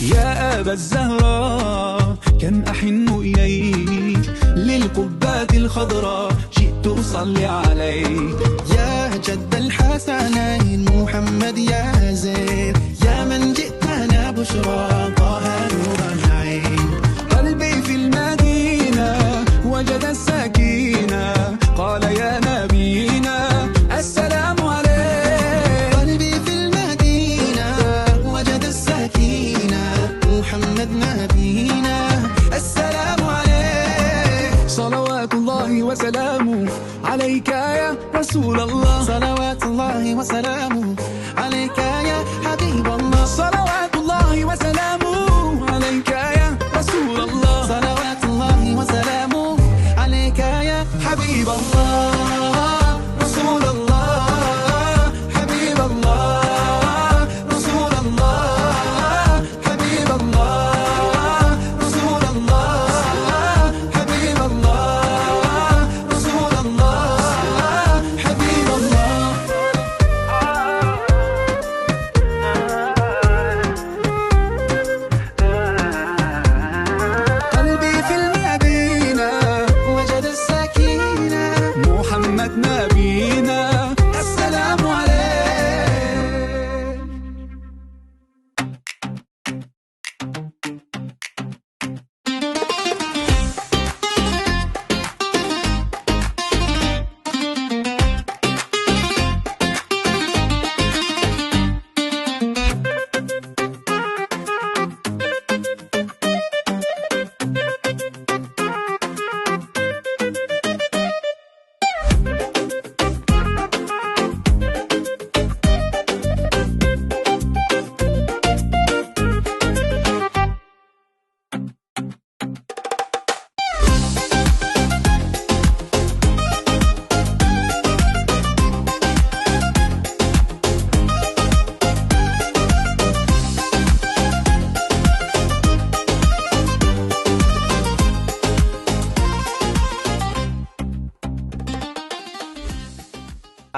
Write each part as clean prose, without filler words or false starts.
يا أبا الزهراء كم أحن إليك، للقبات الخضراء جئت أصلي عليك. يا جد الحسنين محمد يا زين، يا من جئتنا بشرى طه نور العين. قلبي في المدينة وجد السكينة، قال يا نبينا السلام عليك. قلبي في المدينة وجد السكينة، محمد نبينا السلام عليك. صلوات الله وسلامه عليك يا رسول الله. صلوات الله وسلامه عليك يا حبيب الله. صلوات الله وسلامه عليك يا رسول الله. صلوات الله وسلامه عليك يا حبيب الله. رسول الله حبيب الله، رسول الله حبيب الله، رسول الله حبيب الله، رسول الله حبيب الله. قلبي في المدينة وجد السكينة، محمد نبينا السلام عليك.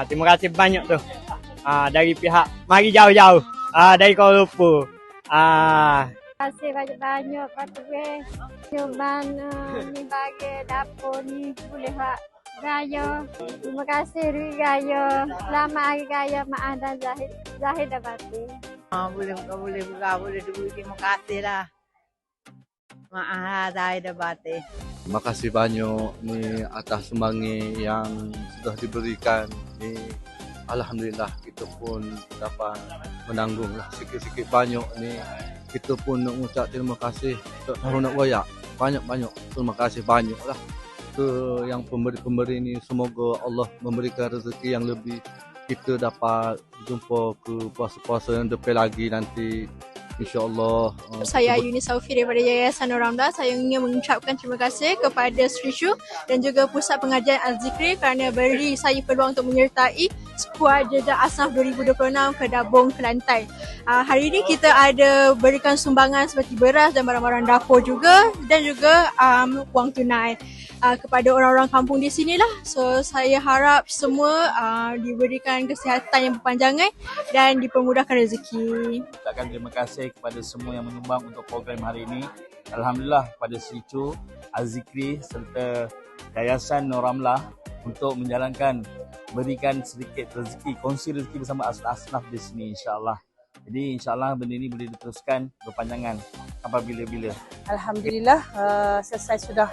Terima kasih banyak tu dari pihak mari jauh-jauh dari Kuala Lumpur. Terima kasih banyak-banyak Pak Tuan. Cuma ni bagi dapur ni boleh buat raya. Terima kasih Rui Raya. Selamat Hari Raya Maaf dan Zahid dan Batin. Boleh dulu. Terima kasih lah. Maaf Zahid dan Batin. Terima kasih banyak ni atas sumbangan yang sudah diberikan ni. Alhamdulillah kita pun dapat menanggung lah sikit-sikit banyak ni. Kita pun nak ucap terima kasih. Kalau nak royak banyak-banyak terima kasih banyak lah ke yang pemberi-pemberi ni. Semoga Allah memberikan rezeki yang lebih. Kita dapat jumpa ke puasa-puasa yang depan lagi nanti. InsyaAllah. Saya Ayuni Saufi daripada Yayasan Nur Ramlah. Saya ingin mengucapkan terima kasih kepada Sri Shu dan juga Pusat Pengajian Al-Zikri kerana beri saya peluang untuk menyertai skuad Jejak Asnaf 2026 ke Dabung, Kelantan. Hari ini kita ada berikan sumbangan seperti beras dan barang-barang dapur juga dan juga wang tunai kepada orang-orang kampung di sinilah. So saya harap semua diberikan kesihatan yang berpanjangan dan dipermudahkan rezeki. Ucapkan terima kasih kepada semua yang menyumbang untuk program hari ini. Alhamdulillah kepada Sri Chu, Al-Zikri serta Yayasan Nur Ramlah untuk menjalankan, berikan sedikit rezeki, kongsi rezeki bersama asnaf di sini insya-Allah. Jadi insya-Allah benda ini boleh diteruskan berpanjangan sampai bila-bila. Alhamdulillah selesai sudah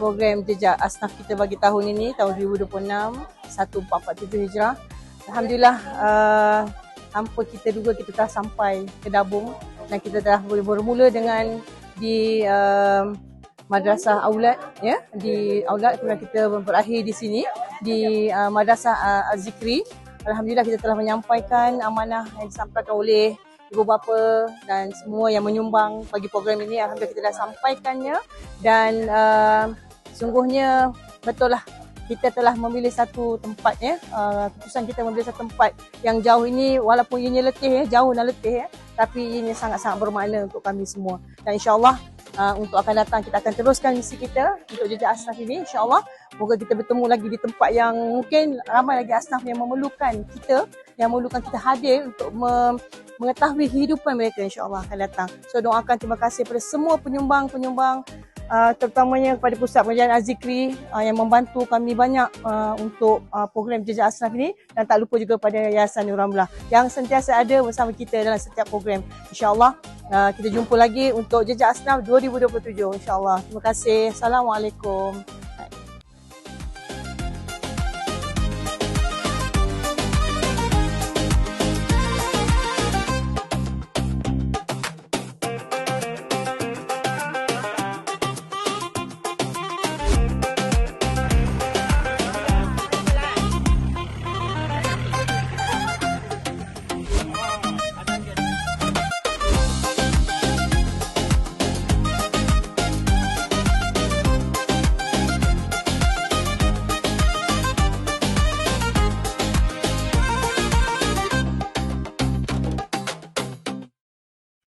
program Jejak Asnaf kita bagi tahun ini, tahun 2026 1447 Hijrah. Alhamdulillah tanpa kita duga kita telah sampai ke Dabung dan kita telah boleh bermula dengan di Madrasah Aulad, ya, di Aulad, kemudian kita berakhir di sini di Madrasah Al-Zikri. Alhamdulillah kita telah menyampaikan amanah yang disampaikan oleh ibu bapa dan semua yang menyumbang bagi program ini. Alhamdulillah kita dah sampaikannya dan sungguhnya betul lah kita telah memilih satu tempat, ya. Keputusan kita memilih satu tempat yang jauh ini, walaupun ianya letih, jauh dan letih, tapi ini sangat-sangat bermakna untuk kami semua. Dan insyaAllah untuk akan datang kita akan teruskan misi kita untuk Jejak Asnaf ini, insyaAllah. Moga kita bertemu lagi di tempat yang mungkin ramai lagi asnaf yang memerlukan kita yang memerlukan kita hadir untuk mengetahui kehidupan mereka, insya-Allah akan datang. So doakan terima kasih kepada semua penyumbang-penyumbang, terutamanya kepada Pusat Pengajian Al-Zikri yang membantu kami banyak untuk program Jejak Asnaf ini, dan tak lupa juga pada Yayasan Nur Ramlah yang sentiasa ada bersama kita dalam setiap program. InsyaAllah kita jumpa lagi untuk Jejak Asnaf 2027, insyaAllah. Terima kasih. Assalamualaikum.